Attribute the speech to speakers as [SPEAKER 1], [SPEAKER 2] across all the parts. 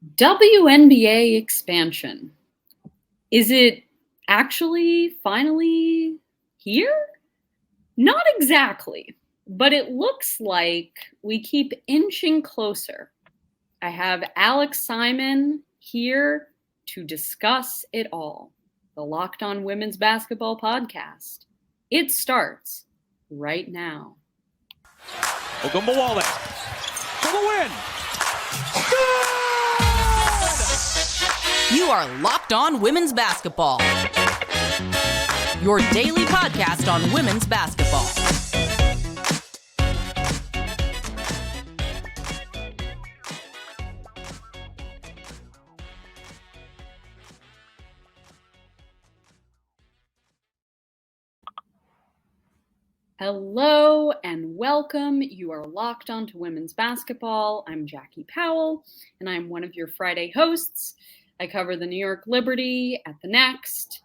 [SPEAKER 1] WNBA Expansion. Is it actually finally here? Not exactly, but it looks like we keep inching closer. I have Alex Simon here to discuss it all. The Locked On Women's Basketball Podcast. It starts right now.
[SPEAKER 2] Ogunbowale for the win.
[SPEAKER 3] You are Locked On Women's Basketball, your daily podcast on women's basketball.
[SPEAKER 1] Hello and welcome. You are Locked On to Women's Basketball. I'm Jackie Powell, and I'm one of your Friday hosts. I cover the New York Liberty at the Next.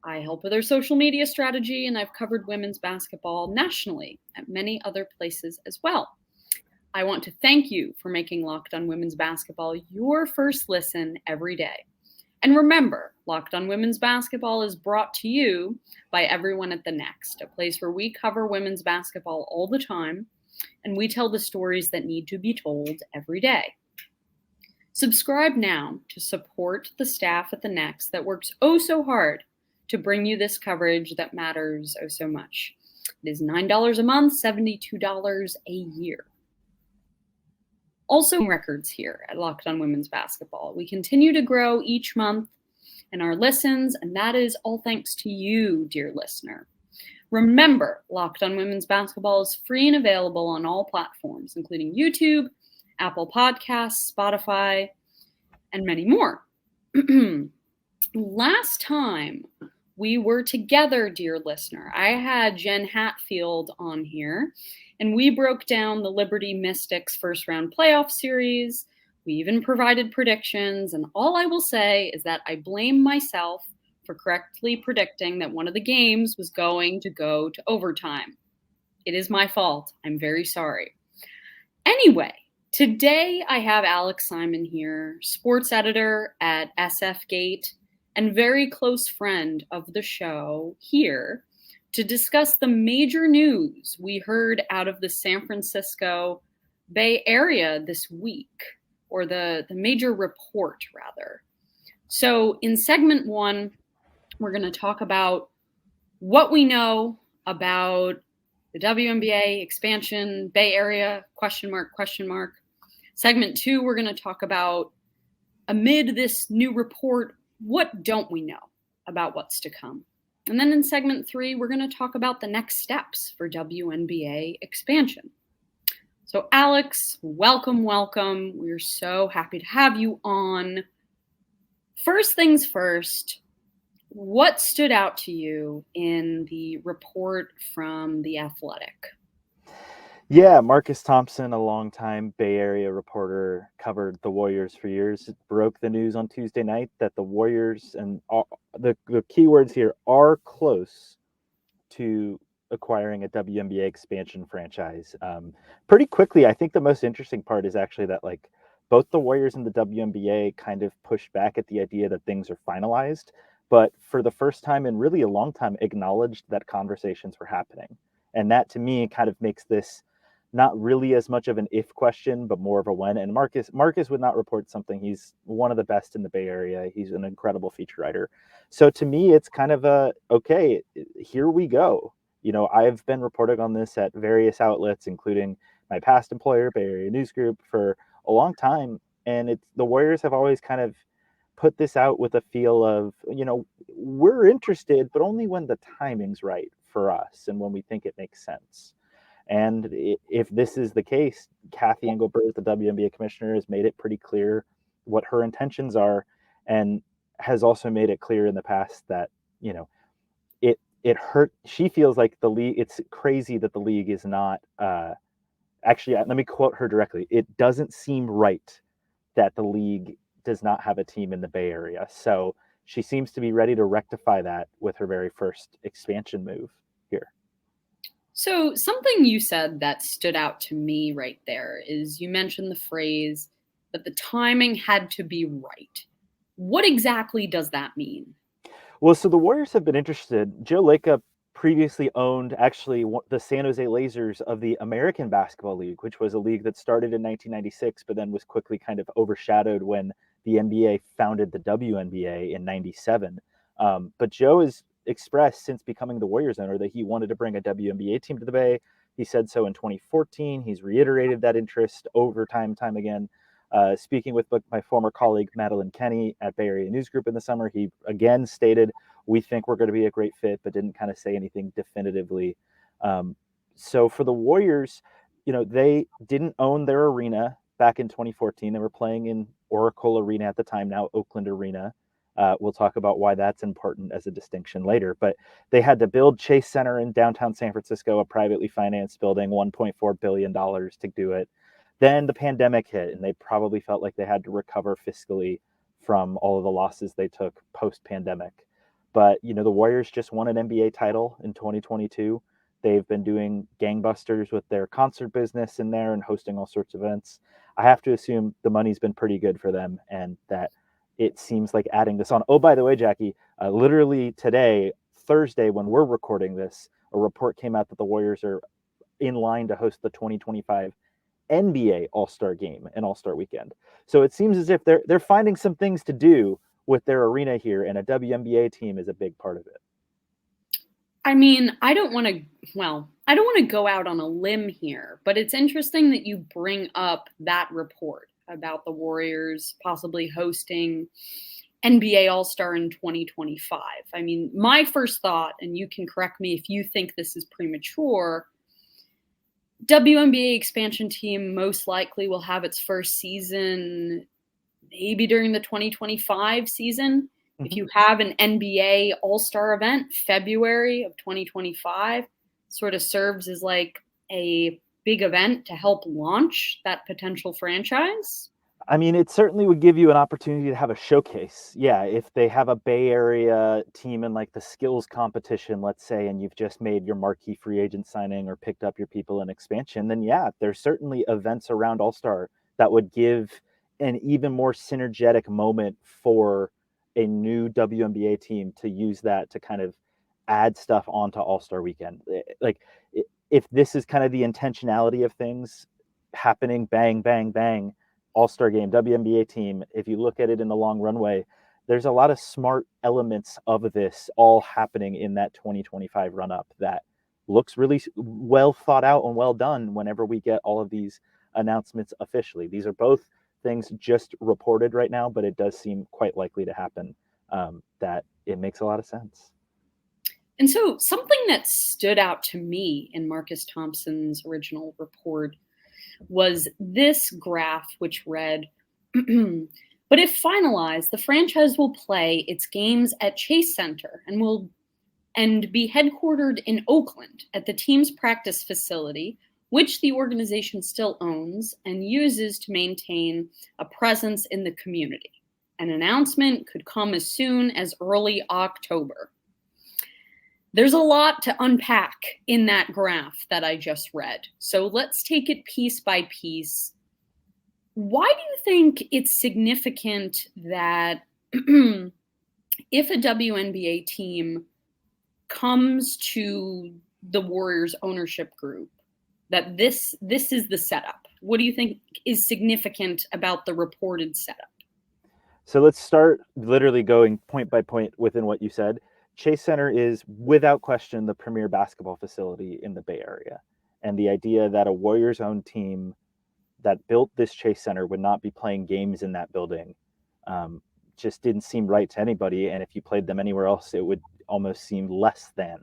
[SPEAKER 1] I help with their social media strategy, and I've covered women's basketball nationally at many other places as well. I want to thank you for making Locked On Women's Basketball your first listen every day. And remember, Locked On Women's Basketball is brought to you by everyone at the Next, a place where we cover women's basketball all the time, and we tell the stories that need to be told every day. Subscribe now to support the staff at the Next that works oh so hard to bring you this coverage that matters oh so much. It is $9 a month, $72 a year. Also records here at Locked On Women's Basketball. We continue to grow each month in our listens, and that is all thanks to you, dear listener. Remember, Locked On Women's Basketball is free and available on all platforms, including YouTube, Apple Podcasts, Spotify, and many more. Last time we were together, dear listener, I had Jen Hatfield on here, and we broke down the Liberty Mystics first round playoff series. We even provided predictions, and all I will say is that I blame myself for correctly predicting that one of the games was going to go to overtime. It is my fault. I'm very sorry. Anyway, today I have Alex Simon here, sports editor at SF Gate and very close friend of the show here, to discuss the major news we heard out of the San Francisco Bay Area this week, or the major report, rather. So in segment one, we're going to talk about what we know about the WNBA expansion, Bay Area, question mark. Segment two, we're going to talk about, amid this new report, what don't we know about what's to come? And then in segment three, we're going to talk about the next steps for WNBA expansion. So Alex, welcome. We're so happy to have you on. First things first, what stood out to you in the report from The Athletic?
[SPEAKER 4] Yeah, Marcus Thompson, a longtime Bay Area reporter, covered the Warriors for years, broke the news on Tuesday night that the Warriors, and the keywords here, are close to acquiring a WNBA expansion franchise. Pretty quickly. I think the most interesting part is actually that both the Warriors and the WNBA kind of pushed back at the idea that things are finalized, but for the first time in really a long time acknowledged that conversations were happening. And that to me kind of makes this not really as much of an if question, but more of a when. And Marcus would not report something. He's one of the best in the Bay Area. He's an incredible feature writer. So to me, it's kind of okay, here we go. You know, I've been reporting on this at various outlets, including my past employer, Bay Area News Group, for a long time. And the Warriors have always kind of put this out with a feel of, we're interested, but only when the timing's right for us and when we think it makes sense. And if this is the case, Kathy Engelbert, the WNBA commissioner, has made it pretty clear what her intentions are, and has also made it clear in the past that, it hurt. She feels like the league, it's crazy that the league is not, actually, let me quote her directly. It doesn't seem right that the league does not have a team in the Bay Area. So she seems to be ready to rectify that with her very first expansion move here.
[SPEAKER 1] So something you said that stood out to me right there is you mentioned the phrase, that the timing had to be right. What exactly does that mean?
[SPEAKER 4] Well, so the Warriors have been interested. Joe Lacob previously owned actually the San Jose Lasers of the American Basketball League, which was a league that started in 1996, but then was quickly kind of overshadowed when the NBA founded the WNBA in 97. But Joe has expressed since becoming the Warriors owner that he wanted to bring a WNBA team to the Bay. He said so in 2014. He's reiterated that interest over time again. Speaking with my former colleague, Madeline Kenny at Bay Area News Group in the summer, he again stated, we think we're going to be a great fit, but didn't kind of say anything definitively. So for the Warriors, they didn't own their arena back in 2014. They were playing in Oracle Arena at the time, now Oakland Arena. We'll talk about why that's important as a distinction later. But they had to build Chase Center in downtown San Francisco, a privately financed building, $1.4 billion to do it. Then the pandemic hit, and they probably felt like they had to recover fiscally from all of the losses they took post-pandemic. But, the Warriors just won an NBA title in 2022. They've been doing gangbusters with their concert business in there and hosting all sorts of events. I have to assume the money's been pretty good for them, and that it seems like adding this on. Oh, by the way, Jackie, literally today, Thursday, when we're recording this, a report came out that the Warriors are in line to host the 2025 NBA All-Star Game and All-Star Weekend. So it seems as if they're finding some things to do with their arena here, and a WNBA team is a big part of it.
[SPEAKER 1] I mean, I don't want to go out on a limb here, but it's interesting that you bring up that report about the Warriors possibly hosting NBA All-Star in 2025. I mean, my first thought, and you can correct me if you think this is premature, WNBA Expansion team most likely will have its first season maybe during the 2025 season. Mm-hmm. If you have an NBA All-Star event, February of 2025, sort of serves as like a big event to help launch that potential franchise.
[SPEAKER 4] I mean, it certainly would give you an opportunity to have a showcase. Yeah, if they have a Bay Area team in like the skills competition, let's say, and you've just made your marquee free agent signing or picked up your people in expansion, then yeah, there's certainly events around All-Star that would give an even more synergetic moment for a new WNBA team to use that to kind of add stuff onto All-Star Weekend. Like, if this is kind of the intentionality of things happening, bang, bang, bang, All-Star game, WNBA team, if you look at it in the long runway, there's a lot of smart elements of this all happening in that 2025 run-up that looks really well thought out and well done whenever we get all of these announcements officially. These are both things just reported right now, but it does seem quite likely to happen, that it makes a lot of sense.
[SPEAKER 1] And so something that stood out to me in Marcus Thompson's original report was this graph, which read, but if finalized, the franchise will play its games at Chase Center and be headquartered in Oakland at the team's practice facility, which the organization still owns and uses to maintain a presence in the community. An announcement could come as soon as early October. There's a lot to unpack in that graph that I just read. So let's take it piece by piece. Why do you think it's significant that if a WNBA team comes to the Warriors ownership group, that this is the setup? What do you think is significant about the reported setup?
[SPEAKER 4] So let's start literally going point by point within what you said. Chase Center is without question the premier basketball facility in the Bay Area. And the idea that a Warriors-owned team that built this Chase Center would not be playing games in that building just didn't seem right to anybody. And if you played them anywhere else, it would almost seem less than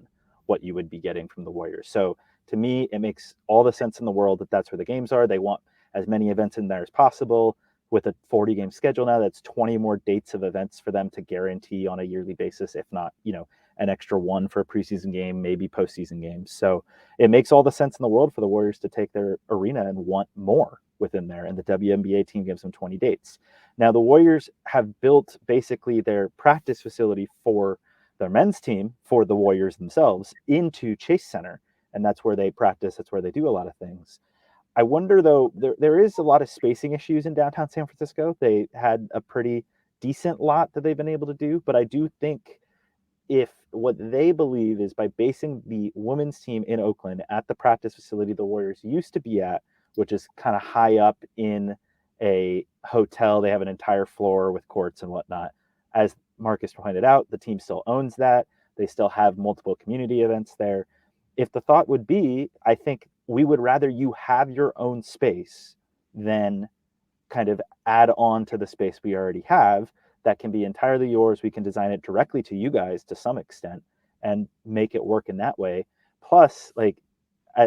[SPEAKER 4] what you would be getting from the Warriors. So to me, it makes all the sense in the world that that's where the games are. They want as many events in there as possible. With a 40-game schedule now, that's 20 more dates of events for them to guarantee on a yearly basis, if not, an extra one for a preseason game, maybe postseason games. So it makes all the sense in the world for the Warriors to take their arena and want more within there. And the WNBA team gives them 20 dates. Now, the Warriors have built basically their practice facility for their men's team, for the Warriors themselves, into Chase Center. And that's where they practice. That's where they do a lot of things. I wonder though, there is a lot of spacing issues in downtown San Francisco. They had a pretty decent lot that they've been able to do, but I do think if what they believe is by basing the women's team in Oakland at the practice facility the Warriors used to be at, which is kind of high up in a hotel, they have an entire floor with courts and whatnot. As Marcus pointed out, the team still owns that. They still have multiple community events there. If the thought would be, I think we would rather you have your own space than kind of add on to the space we already have that can be entirely yours. We can design it directly to you guys to some extent and make it work in that way. Plus, like,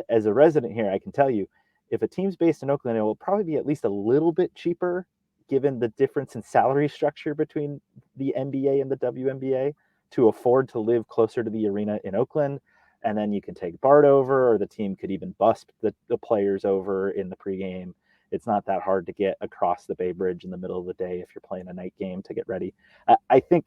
[SPEAKER 4] as a resident here, I can tell you, if a team's based in Oakland, it will probably be at least a little bit cheaper given the difference in salary structure between the NBA and the WNBA to afford to live closer to the arena in Oakland. And then you can take BART over, or the team could even bus the players over in the pregame. It's not that hard to get across the Bay Bridge in the middle of the day if you're playing a night game to get ready. I think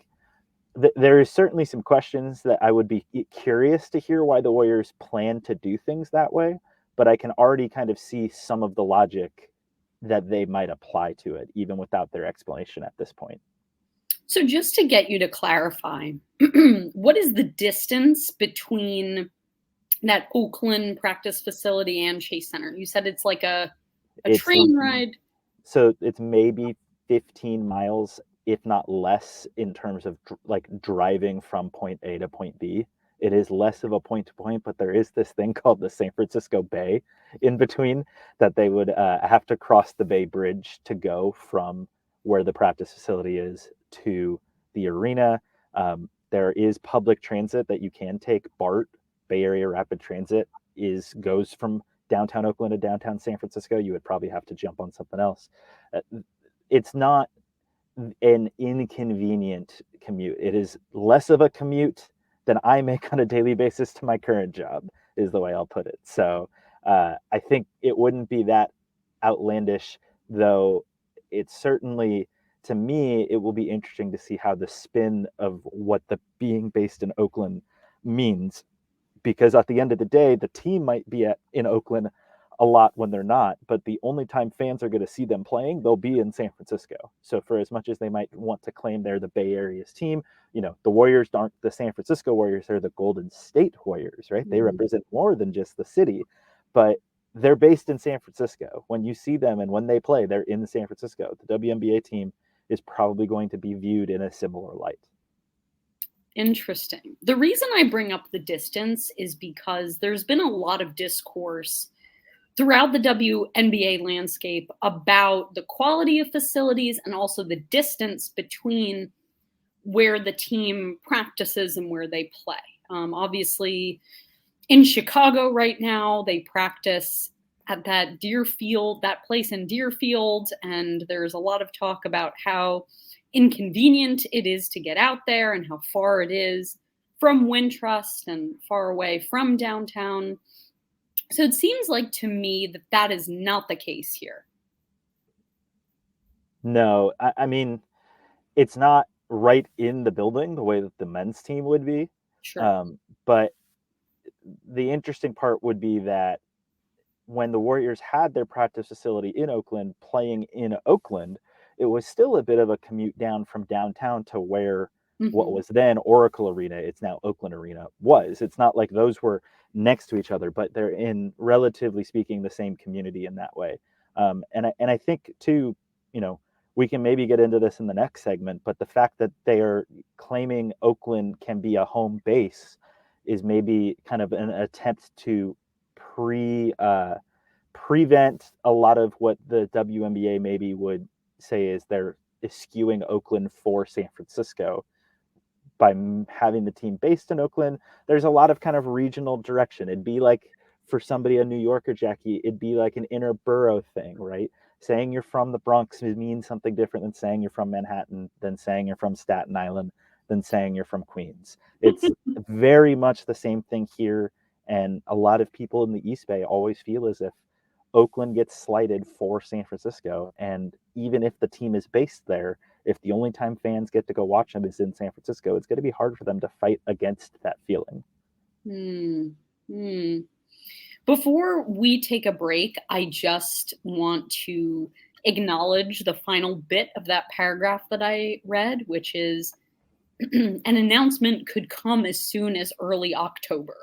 [SPEAKER 4] there is certainly some questions that I would be curious to hear why the Warriors plan to do things that way, but I can already kind of see some of the logic that they might apply to it, even without their explanation at this point.
[SPEAKER 1] So just to get you to clarify, what is the distance between that Oakland practice facility and Chase Center? You said it's like a train ride.
[SPEAKER 4] So it's maybe 15 miles, if not less, in terms of like driving from point A to point B. It is less of a point to point, but there is this thing called the San Francisco Bay in between that they would have to cross the Bay Bridge to go from where the practice facility is to the arena. There is public transit that you can take. BART, Bay Area Rapid Transit, goes from downtown Oakland to downtown San Francisco. You would probably have to jump on something else. It's not an inconvenient commute. It is less of a commute than I make on a daily basis to my current job, is the way I'll put it. So I think it wouldn't be that outlandish, though. It's certainly, to me, it will be interesting to see how the spin of what the being based in Oakland means, because at the end of the day, the team might be in Oakland a lot when they're not, but the only time fans are going to see them playing, they'll be in San Francisco. So for as much as they might want to claim they're the Bay Area's team, the Warriors aren't the San Francisco Warriors, they're the Golden State Warriors, right? They represent more than just the city, but they're based in San Francisco. When you see them and when they play, they're in San Francisco. The WNBA team is probably going to be viewed in a similar light.
[SPEAKER 1] Interesting. The reason I bring up the distance is because there's been a lot of discourse throughout the WNBA landscape about the quality of facilities and also the distance between where the team practices and where they play. Obviously, in Chicago right now, they practice at that place in Deerfield, and there's a lot of talk about how inconvenient it is to get out there and how far it is from Wintrust and far away from downtown. So it seems like to me that is not the case here.
[SPEAKER 4] No, I mean, it's not right in the building the way that the men's team would be.
[SPEAKER 1] Sure.
[SPEAKER 4] But the interesting part would be that when the Warriors had their practice facility in Oakland, playing in Oakland, it was still a bit of a commute down from downtown to where what was then Oracle Arena, it's now Oakland Arena, was. It's not like those were next to each other, but they're in, relatively speaking, the same community in that way. And I think too, we can maybe get into this in the next segment, but the fact that they are claiming Oakland can be a home base is maybe kind of an attempt to prevent a lot of what the WNBA maybe would say is they're skewing Oakland for San Francisco. By having the team based in Oakland, there's a lot of kind of regional direction. It'd be like, for somebody, a New Yorker, Jackie, it'd be like an inner borough thing, right? Saying you're from the Bronx means something different than saying you're from Manhattan, than saying you're from Staten Island, than saying you're from Queens. It's very much the same thing here. And a lot of people in the East Bay always feel as if Oakland gets slighted for San Francisco. And even if the team is based there, if the only time fans get to go watch them is in San Francisco, it's going to be hard for them to fight against that feeling.
[SPEAKER 1] Before we take a break, I just want to acknowledge the final bit of that paragraph that I read, which is an announcement could come as soon as early October.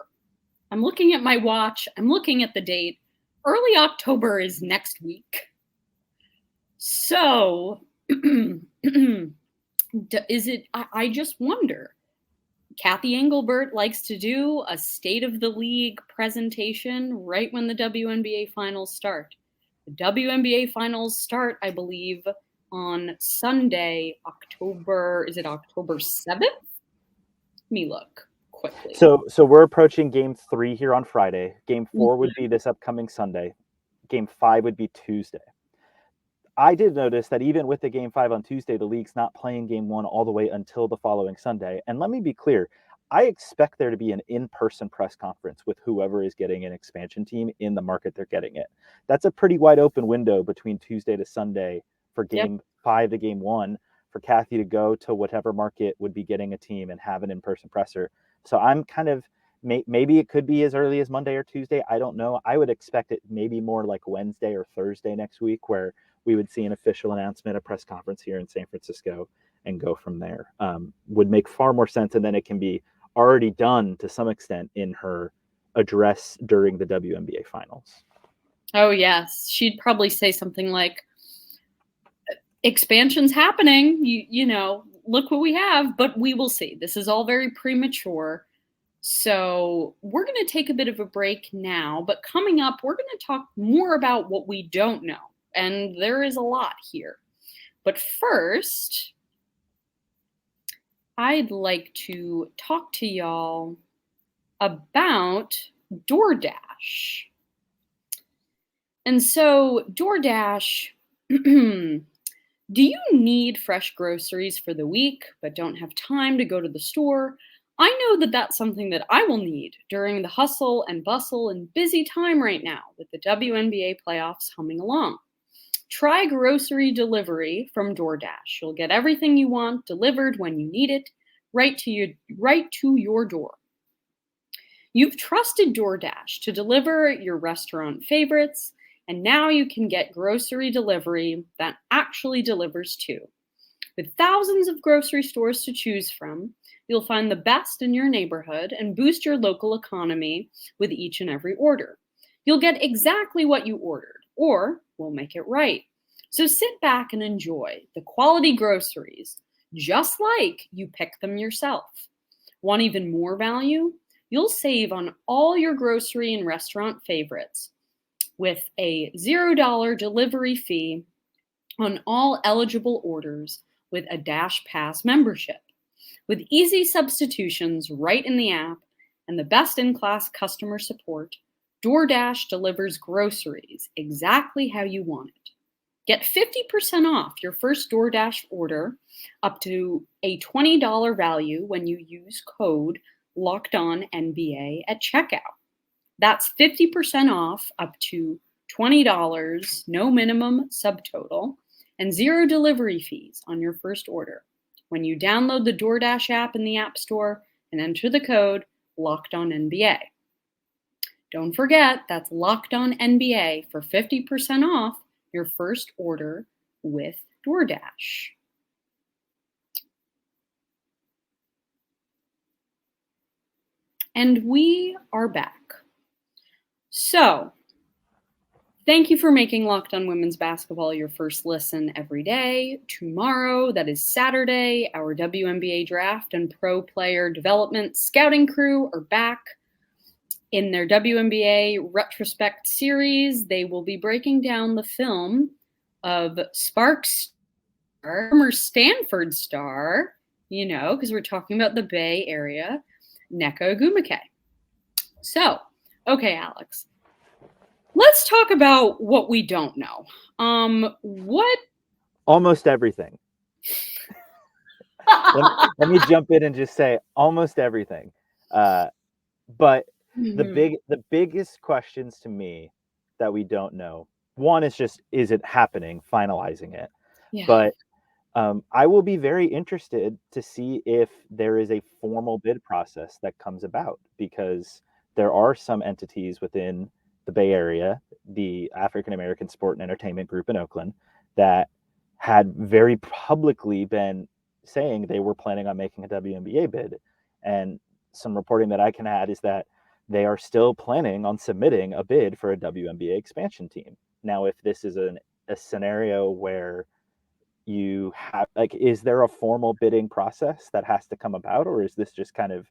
[SPEAKER 1] I'm looking at my watch. I'm looking at the date. Early October is next week. So, is it? I just wonder. Kathy Engelbert likes to do a State of the League presentation right when the WNBA finals start. The WNBA finals start, I believe, on Sunday, October 7th? Let me look quickly.
[SPEAKER 4] So we're approaching game 3 here on Friday. Game 4 would be this upcoming Sunday. Game 5 would be Tuesday. I did notice that even with the game 5 on Tuesday, the league's not playing game 1 all the way until the following Sunday. And let me be clear, I expect there to be an in-person press conference with whoever is getting an expansion team in the market they're getting it. That's a pretty wide open window between Tuesday to Sunday for game 5 to game 1 for Kathy to go to whatever market would be getting a team and have an in-person presser. So I'm kind of, maybe it could be as early as Monday or Tuesday. I don't know. I would expect it maybe more like Wednesday or Thursday next week, where we would see an official announcement, a press conference here in San Francisco, and go from there. Would make far more sense, and then it can be already done to some extent in her address during the WNBA finals.
[SPEAKER 1] Oh, yes. She'd probably say something like, expansion's happening, you know, look what we have, but we will see. This is all very premature. So we're going to take a bit of a break now, but coming up, we're going to talk more about what we don't know. And there is a lot here. But first, I'd like to talk to y'all about DoorDash. And so DoorDash, do you need fresh groceries for the week but don't have time to go to the store? I know that that's something that I will need during the hustle and bustle and busy time right now with the WNBA playoffs humming along. Try grocery delivery from DoorDash. You'll get everything you want delivered when you need it, right to your door. You've trusted DoorDash to deliver your restaurant favorites, and now you can get grocery delivery that actually delivers too. With thousands of grocery stores to choose from, you'll find the best in your neighborhood and boost your local economy with each and every order. You'll get exactly what you ordered, or we'll make it right. So sit back and enjoy the quality groceries, just like you pick them yourself. Want even more value? You'll save on all your grocery and restaurant favorites with a $0 delivery fee on all eligible orders with a Dash Pass membership. With easy substitutions right in the app and the best-in-class customer support, DoorDash delivers groceries exactly how you want it. Get 50% off your first DoorDash order up to a $20 value when you use code LOCKEDONNBA at checkout. That's 50% off up to $20, no minimum subtotal, and 0 delivery fees on your first order when you download the DoorDash app in the App Store and enter the code LOCKEDONNBA. Don't forget, that's LOCKEDONNBA for 50% off your first order with DoorDash. And we are back. So, thank you for making Locked On Women's Basketball your first listen every day. Tomorrow, that is Saturday, our WNBA draft and pro player development scouting crew are back. In their WNBA retrospect series, they will be breaking down the film of Sparks, former Stanford star, you know, because we're talking about the Bay Area, Nneka Ogwumike. So, okay, Alex, let's talk about what we don't know. What?
[SPEAKER 4] Almost everything. let me jump in and just say almost everything. But the biggest questions to me that we don't know, one is just, is it happening, finalizing it? Yeah. But I will be very interested to see if there is a formal bid process that comes about, because there are some entities within the Bay Area, the African American Sport and Entertainment Group in Oakland, that had very publicly been saying they were planning on making a WNBA bid. And some reporting that I can add is that they are still planning on submitting a bid for a WNBA expansion team. Now, if this is a scenario where you have, like, is there a formal bidding process that has to come about, or is this just kind of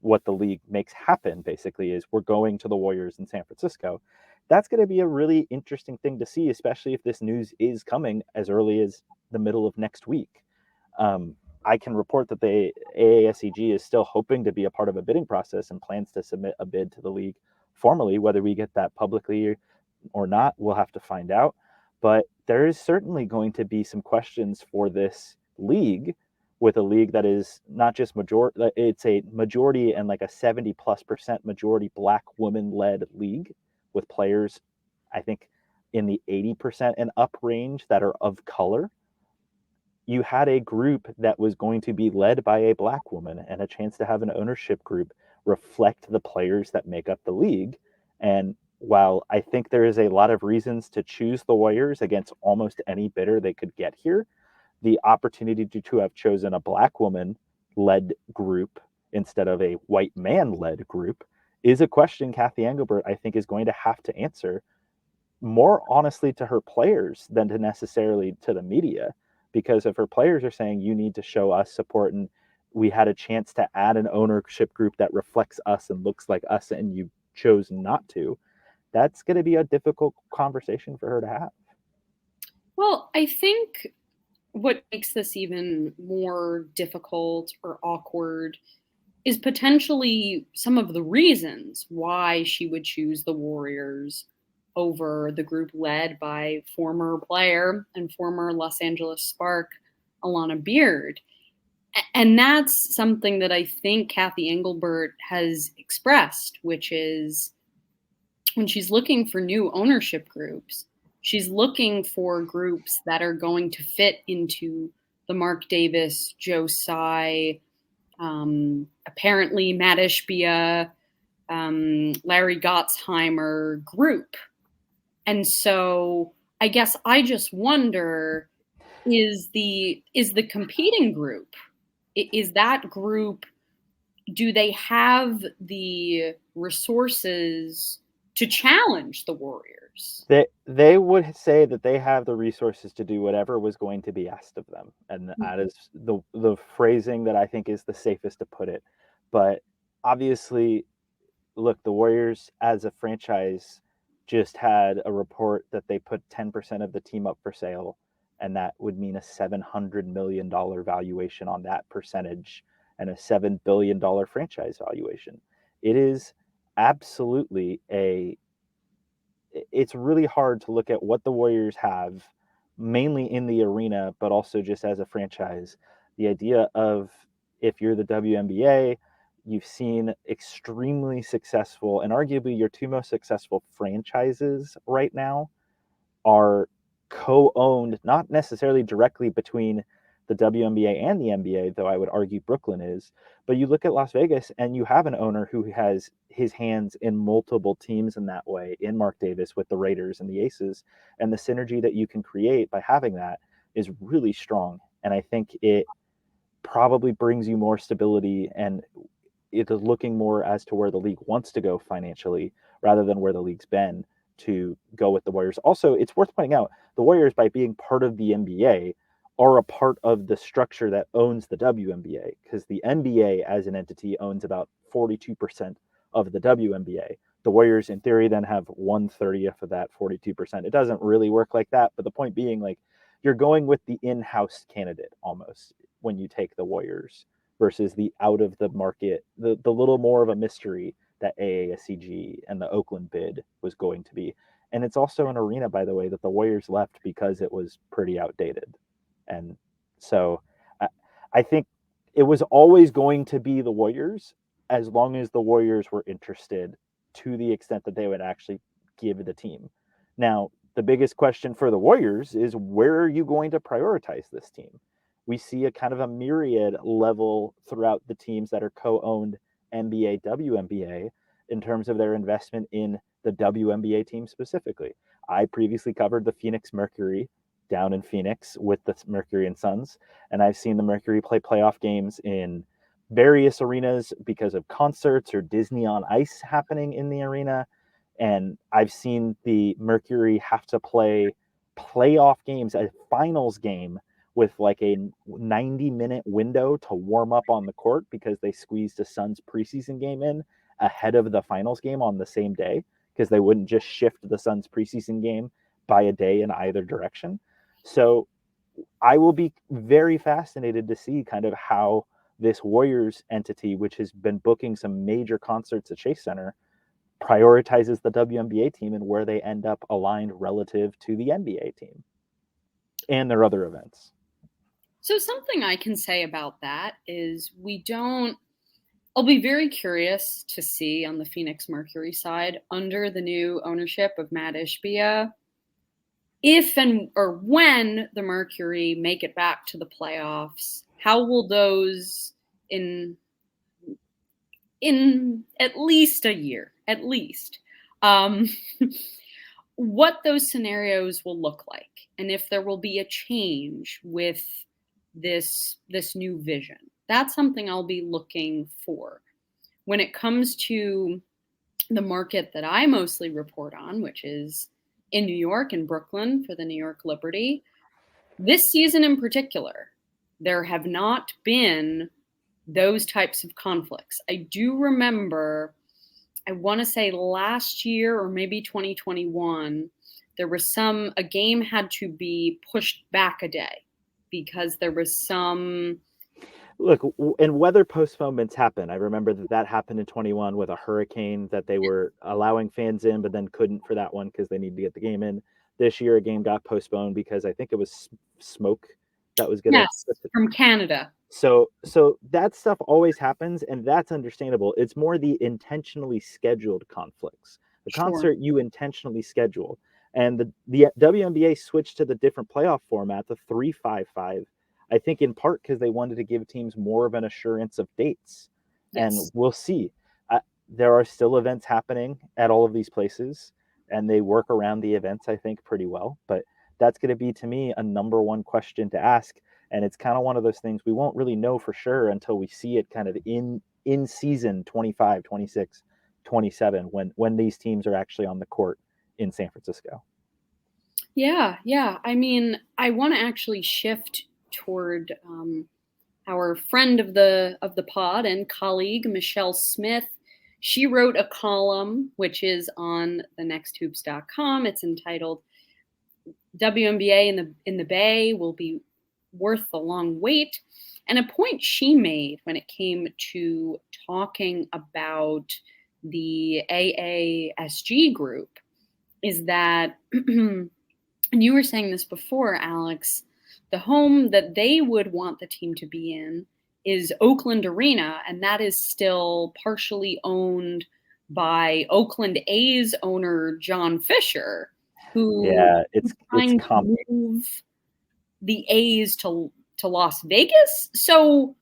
[SPEAKER 4] what the league makes happen? Basically, is we're going to the Warriors in San Francisco. That's going to be a really interesting thing to see, especially if this news is coming as early as the middle of next week. I can report that the AASEG is still hoping to be a part of a bidding process and plans to submit a bid to the league formally. Whether we get that publicly or not, we'll have to find out. But there is certainly going to be some questions for this league, with a league that is not just majority, it's a majority and like a 70+% majority Black woman-led league with players, I think, in the 80% and up range that are of color. You had a group that was going to be led by a Black woman, and a chance to have an ownership group reflect the players that make up the league. And while I think there is a lot of reasons to choose the Warriors against almost any bidder they could get here, the opportunity to have chosen a Black woman-led group instead of a white man-led group is a question Kathy Engelbert, I think, is going to have to answer more honestly to her players than to necessarily to the media. Because if her players are saying, you need to show us support, and we had a chance to add an ownership group that reflects us and looks like us, and you chose not to, that's going to be a difficult conversation for her to have.
[SPEAKER 1] Well, I think what makes this even more difficult or awkward is potentially some of the reasons why she would choose the Warriors over the group led by former player and former Los Angeles Spark, Alana Beard. And that's something that I think Kathy Engelbert has expressed, which is when she's looking for new ownership groups, she's looking for groups that are going to fit into the Mark Davis, Joe Tsai, apparently Matt Ishbia, Larry Gottheimer group. And so I guess I just wonder, is the competing group, is that group, do they have the resources to challenge the Warriors?
[SPEAKER 4] They would say that they have the resources to do whatever was going to be asked of them. And that is the phrasing that I think is the safest to put it. But obviously, look, the Warriors as a franchise just had a report that they put 10% of the team up for sale, and that would mean a $700 million valuation on that percentage and a $7 billion franchise valuation. It is absolutely it's really hard to look at what the Warriors have, mainly in the arena, but also just as a franchise. The idea of, if you're the WNBA, you've seen extremely successful, and arguably your two most successful franchises right now are co-owned, not necessarily directly between the WNBA and the NBA, though I would argue Brooklyn is. But you look at Las Vegas and you have an owner who has his hands in multiple teams in that way, in Mark Davis with the Raiders and the Aces. And the synergy that you can create by having that is really strong. And I think it probably brings you more stability, and it is looking more as to where the league wants to go financially rather than where the league's been to go with the Warriors. Also, it's worth pointing out, the Warriors, by being part of the NBA, are a part of the structure that owns the WNBA, because the NBA as an entity owns about 42% of the WNBA. The Warriors, in theory, then have 1/30 of that 42%. It doesn't really work like that, but the point being, like, you're going with the in-house candidate almost when you take the Warriors versus the out of the market, the little more of a mystery that AASEG and the Oakland bid was going to be. And it's also an arena, by the way, that the Warriors left because it was pretty outdated. And so I think it was always going to be the Warriors, as long as the Warriors were interested to the extent that they would actually give the team. Now, the biggest question for the Warriors is, where are you going to prioritize this team? We see a kind of a myriad level throughout the teams that are co-owned NBA, WNBA, in terms of their investment in the WNBA team specifically. I previously covered the Phoenix Mercury down in Phoenix with the Mercury and Suns, and I've seen the Mercury play playoff games in various arenas because of concerts or Disney on Ice happening in the arena. And I've seen the Mercury have to play playoff games, a finals game with like a 90-minute window to warm up on the court because they squeezed a Suns preseason game in ahead of the finals game on the same day, because they wouldn't just shift the Suns preseason game by a day in either direction. So I will be very fascinated to see kind of how this Warriors entity, which has been booking some major concerts at Chase Center, prioritizes the WNBA team and where they end up aligned relative to the NBA team and their other events.
[SPEAKER 1] So something I can say about that is I'll be very curious to see on the Phoenix Mercury side, under the new ownership of Matt Ishbia, if and or when the Mercury make it back to the playoffs, how will those in at least a year, what those scenarios will look like, and if there will be a change with this new vision. That's something I'll be looking for. When it comes to the market that I mostly report on, which is in New York and Brooklyn for the New York Liberty, this season in particular, there have not been those types of conflicts. I do remember, I want to say last year or maybe 2021, there was a game had to be pushed back a day because there was some...
[SPEAKER 4] Look, and weather postponements happen. I remember that happened in 21 with a hurricane that they were allowing fans in, but then couldn't for that one because they needed to get the game in. This year, a game got postponed because I think it was smoke that was going to...
[SPEAKER 1] Yes, from Canada.
[SPEAKER 4] So that stuff always happens, and that's understandable. It's more the intentionally scheduled conflicts. The concert you intentionally schedule. And the WNBA switched to the different playoff format, the 3-5-5, I think in part because they wanted to give teams more of an assurance of dates. Yes. And we'll see. There are still events happening at all of these places, and they work around the events, I think, pretty well. But that's going to be, to me, a number one question to ask. And it's kind of one of those things we won't really know for sure until we see it kind of in season 25, 26, 27, when these teams are actually on the court in San Francisco.
[SPEAKER 1] Yeah. I mean, I want to actually shift toward our friend of the pod and colleague, Michelle Smith. She wrote a column, which is on thenexthoops.com. It's entitled WNBA in the Bay Will Be Worth the Long Wait. And a point she made when it came to talking about the AASG group is that, and you were saying this before, Alex, the home that they would want the team to be in is Oakland Arena, and that is still partially owned by Oakland A's owner John Fisher, who
[SPEAKER 4] it's
[SPEAKER 1] trying to move the A's to Las Vegas. So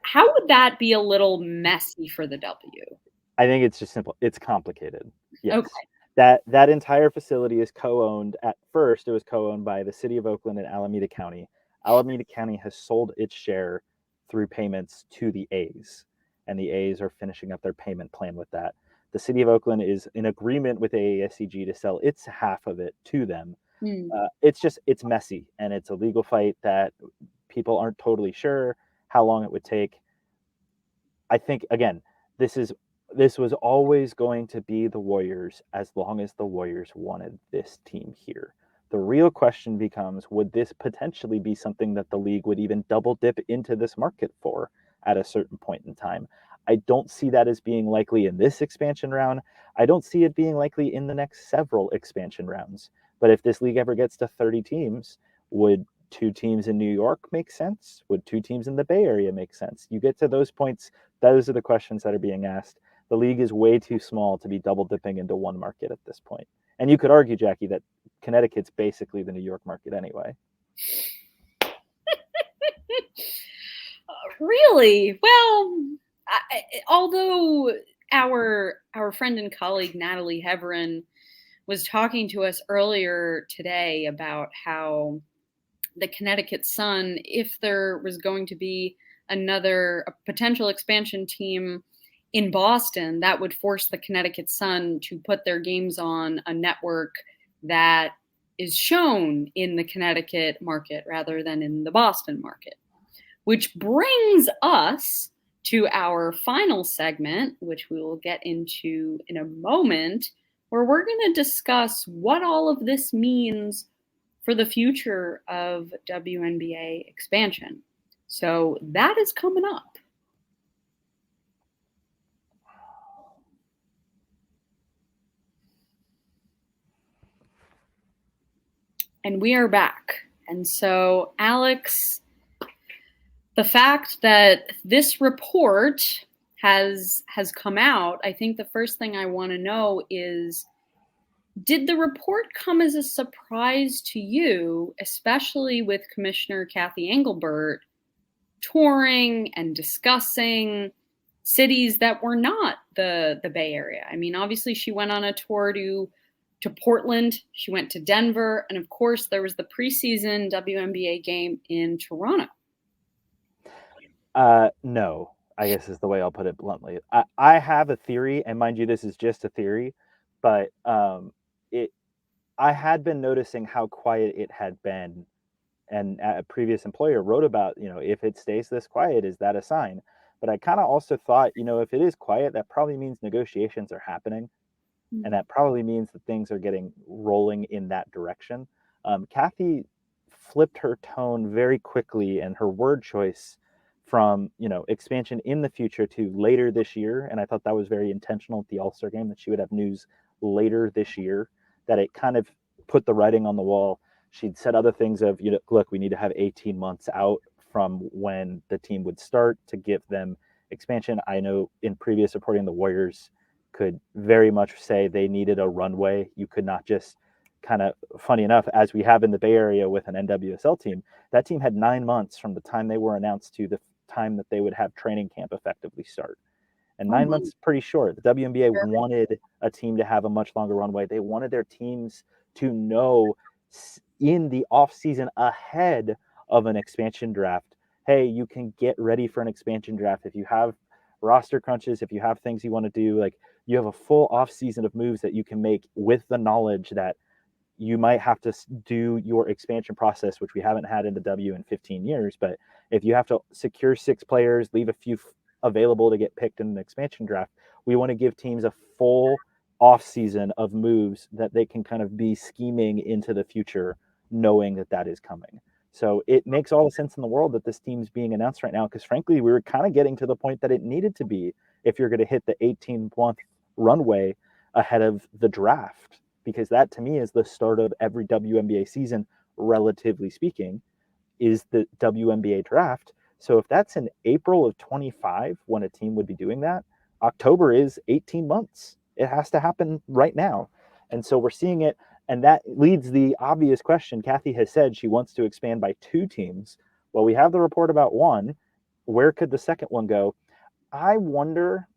[SPEAKER 1] how would that be a little messy for the W?
[SPEAKER 4] I think it's just simple. It's complicated. Yes.
[SPEAKER 1] Okay.
[SPEAKER 4] That entire facility is co-owned. At first, it was co-owned by the city of Oakland and Alameda County. Alameda County has sold its share through payments to the A's, and the A's are finishing up their payment plan with that. The city of Oakland is in agreement with AASCG to sell its half of it to them. It's messy, and it's a legal fight that people aren't totally sure how long it would take. I think, again, this was always going to be the Warriors as long as the Warriors wanted this team here. The real question becomes, would this potentially be something that the league would even double dip into this market for at a certain point in time? I don't see that as being likely in this expansion round. I don't see it being likely in the next several expansion rounds. But if this league ever gets to 30 teams, would 2 teams in New York make sense? Would 2 teams in the Bay Area make sense? You get to those points, those are the questions that are being asked. The league is way too small to be double dipping into one market at this point. And you could argue, Jackie, that Connecticut's basically the New York market anyway.
[SPEAKER 1] Really? Well, although our friend and colleague Natalie Heverin was talking to us earlier today about how the Connecticut Sun, if there was going to be a potential expansion team in Boston, that would force the Connecticut Sun to put their games on a network that is shown in the Connecticut market rather than in the Boston market. Which brings us to our final segment, which we will get into in a moment, where we're going to discuss what all of this means for the future of WNBA expansion. So that is coming up. And we are back. And so, Alex, the fact that this report has come out, I think the first thing I want to know is, did the report come as a surprise to you, especially with Commissioner Kathy Engelbert touring and discussing cities that were not the Bay Area? I mean, obviously she went on a tour to Portland, she went to Denver, and of course there was the preseason WNBA game in Toronto.
[SPEAKER 4] No, I guess is the way I'll put it bluntly. I have a theory, and mind you, this is just a theory, but I had been noticing how quiet it had been, and a previous employer wrote about, if it stays this quiet, is that a sign? But I kind of also thought, if it is quiet, that probably means negotiations are happening, and that probably means that things are getting rolling in that direction. Kathy flipped her tone very quickly and her word choice from, expansion in the future to later this year. And I thought that was very intentional at the All-Star game, that she would have news later this year, that it kind of put the writing on the wall. She'd said other things of, look, we need to have 18 months out from when the team would start to give them expansion. I know in previous reporting, the Warriors could very much say they needed a runway. You could not just kind of, funny enough, as we have in the Bay Area with an NWSL team, that team had 9 months from the time they were announced to the time that they would have training camp effectively start. And 9 months is pretty short. The WNBA wanted a team to have a much longer runway. They wanted their teams to know in the off season ahead of an expansion draft, hey, you can get ready for an expansion draft. If you have roster crunches, if you have things you want to do, like, you have a full off season of moves that you can make with the knowledge that you might have to do your expansion process, which we haven't had in the W in 15 years. But if you have to secure 6 players, leave a few available to get picked in an expansion draft, we want to give teams a full off season of moves that they can kind of be scheming into the future, knowing that that is coming. So it makes all the sense in the world that this team's being announced right now, because frankly, we were kind of getting to the point that it needed to be if you're going to hit the 18-month runway ahead of the draft, because that to me is the start of every WNBA season, relatively speaking, is the WNBA draft. So if that's in April of 25 when a team would be doing that, October is 18 months. It has to happen right now. And so we're seeing it. And that leads the obvious question. Kathy has said she wants to expand by 2 teams. Well, we have the report about 1. Where could the second one go? I wonder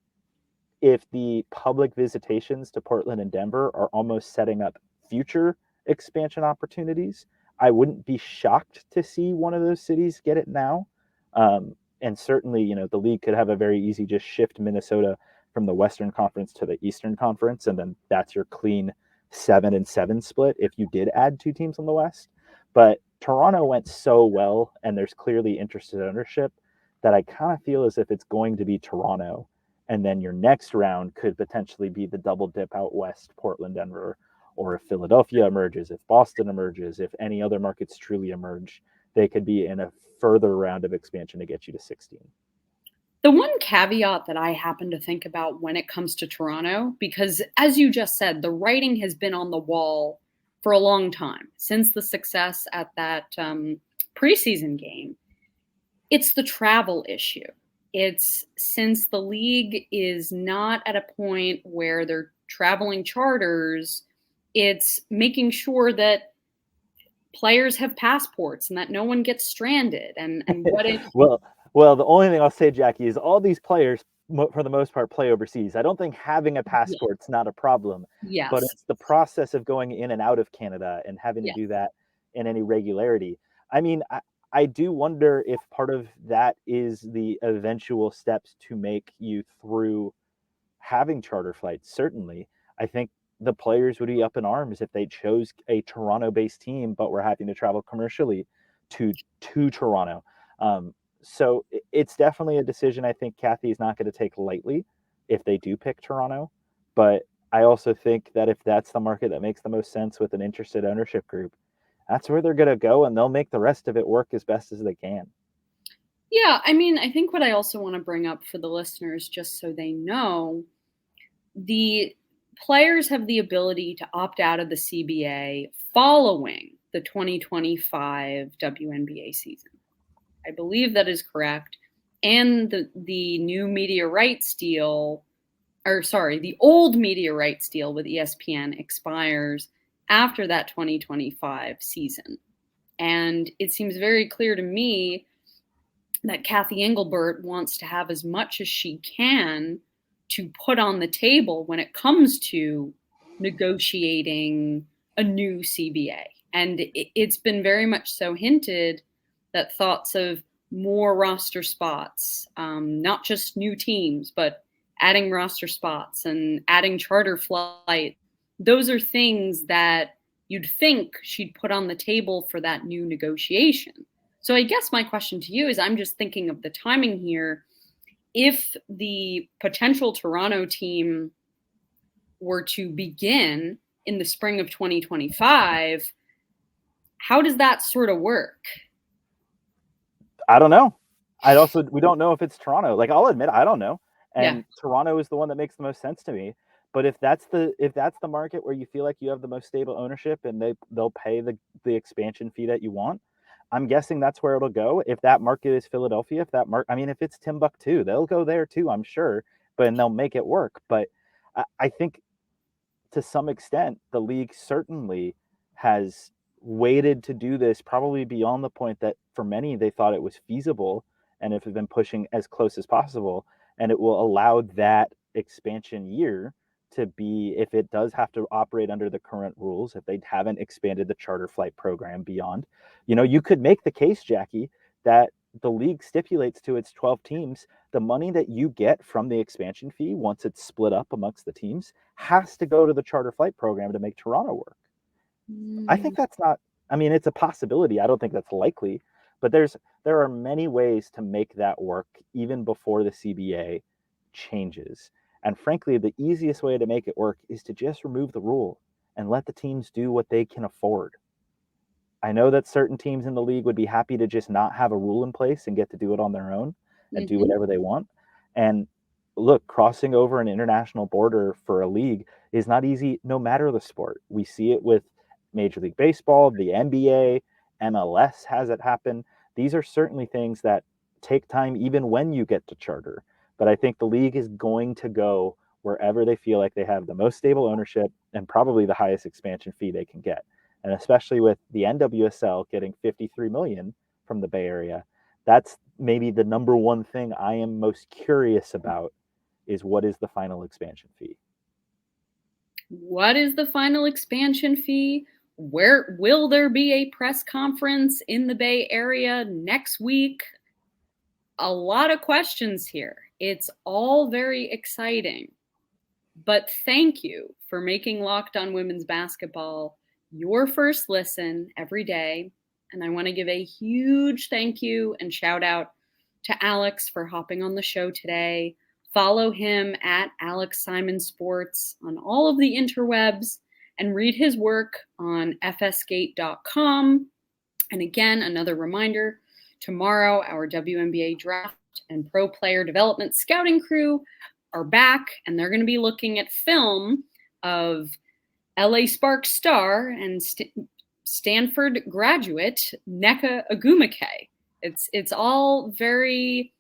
[SPEAKER 4] if the public visitations to Portland and Denver are almost setting up future expansion opportunities. I wouldn't be shocked to see one of those cities get it now. And certainly, the league could have a very easy just shift Minnesota from the Western Conference to the Eastern Conference, and then that's your clean 7-7 split if you did add 2 teams on the West. But Toronto went so well, and there's clearly interested ownership, that I kind of feel as if it's going to be Toronto. And then your next round could potentially be the double dip out west, Portland, Denver, or if Philadelphia emerges, if Boston emerges, if any other markets truly emerge, they could be in a further round of expansion to get you to 16.
[SPEAKER 1] The one caveat that I happen to think about when it comes to Toronto, because as you just said, the writing has been on the wall for a long time, since the success at that preseason game, it's the travel issue. It's since the league is not at a point where they're traveling charters, it's making sure that players have passports and that no one gets stranded. And what if...
[SPEAKER 4] Well, the only thing I'll say, Jackie, is all these players for the most part, play overseas. I don't think having a passport's not a problem, but
[SPEAKER 1] Yes.
[SPEAKER 4] it's the process of going in and out of Canada and having to
[SPEAKER 1] Yes.
[SPEAKER 4] do that in any regularity. I mean, I do wonder if part of that is the eventual steps to make you through having charter flights. Certainly, I think the players would be up in arms if they chose a Toronto-based team, but were having to travel commercially to Toronto. So it's definitely a decision I think Kathy is not going to take lightly if they do pick Toronto. But I also think that if that's the market that makes the most sense with an interested ownership group, that's where they're going to go, and they'll make the rest of it work as best as they can.
[SPEAKER 1] Yeah, I mean, I think what I also want to bring up for the listeners, just so they know, the players have the ability to opt out of the CBA following the 2025 WNBA season. I believe that is correct. And the new media rights deal, the old media rights deal with ESPN expires after that 2025 season. And it seems very clear to me that Kathy Engelbert wants to have as much as she can to put on the table when it comes to negotiating a new CBA. And it's been very much so hinted that thoughts of more roster spots, not just new teams, but adding roster spots and adding charter flight, those are things that you'd think she'd put on the table for that new negotiation. So I guess my question to you is, I'm just thinking of the timing here. If the potential Toronto team were to begin in the spring of 2025, how does that sort of work?
[SPEAKER 4] I don't know. We don't know if it's Toronto. Like, I'll admit, I don't know. And Toronto is the one that makes the most sense to me. But if that's the market where you feel like you have the most stable ownership and they'll pay the expansion fee that you want, I'm guessing that's where it'll go. If that market is Philadelphia, if it's Timbuktu, they'll go there too, I'm sure, and they'll make it work. But I think to some extent, the league certainly has waited to do this, probably beyond the point that for many, they thought it was feasible and have been pushing as close as possible. And it will allow that expansion year to be, if it does have to operate under the current rules, if they haven't expanded the charter flight program beyond, you could make the case, Jackie, that the league stipulates to its 12 teams, the money that you get from the expansion fee, once it's split up amongst the teams, has to go to the charter flight program to make Toronto work. I think that's not, it's a possibility. I don't think that's likely, but there are many ways to make that work even before the CBA changes. And frankly, the easiest way to make it work is to just remove the rule and let the teams do what they can afford. I know that certain teams in the league would be happy to just not have a rule in place and get to do it on their own and do whatever they want. And look, crossing over an international border for a league is not easy, no matter the sport. We see it with Major League Baseball, the NBA, MLS has it happen. These are certainly things that take time even when you get to charter. But I think the league is going to go wherever they feel like they have the most stable ownership and probably the highest expansion fee they can get. And especially with the NWSL getting $53 million from the Bay Area, that's maybe the number one thing I am most curious about, is what is the final expansion fee?
[SPEAKER 1] What is the final expansion fee? Where will there be a press conference in the Bay Area next week? A lot of questions here. It's all very exciting. But thank you for making Locked On Women's Basketball your first listen every day. And I want to give a huge thank you and shout out to Alex for hopping on the show today. Follow him at Alex Simon Sports on all of the interwebs and read his work on fsgate.com. And again, another reminder, tomorrow our WNBA draft and pro player development scouting crew are back, and they're going to be looking at film of LA Sparks star and Stanford graduate Nneka Ogwumike. It's all very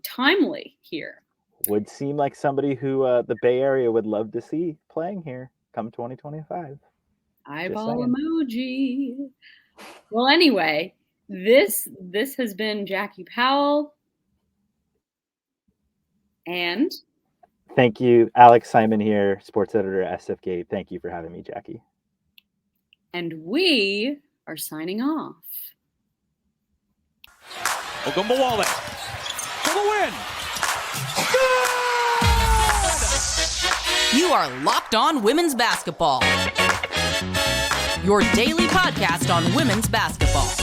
[SPEAKER 1] timely here.
[SPEAKER 4] Would seem like somebody who the Bay Area would love to see playing here come 2025.
[SPEAKER 1] Eyeball emoji. Well, anyway, this has been Jackie Powell. And
[SPEAKER 4] thank you, Alex Simon here, sports editor at SFGate. Thank you for having me, Jackie.
[SPEAKER 1] And we are signing off.
[SPEAKER 2] Ogunbowale for the win. Good!
[SPEAKER 3] You are Locked On Women's Basketball, your daily podcast on women's basketball.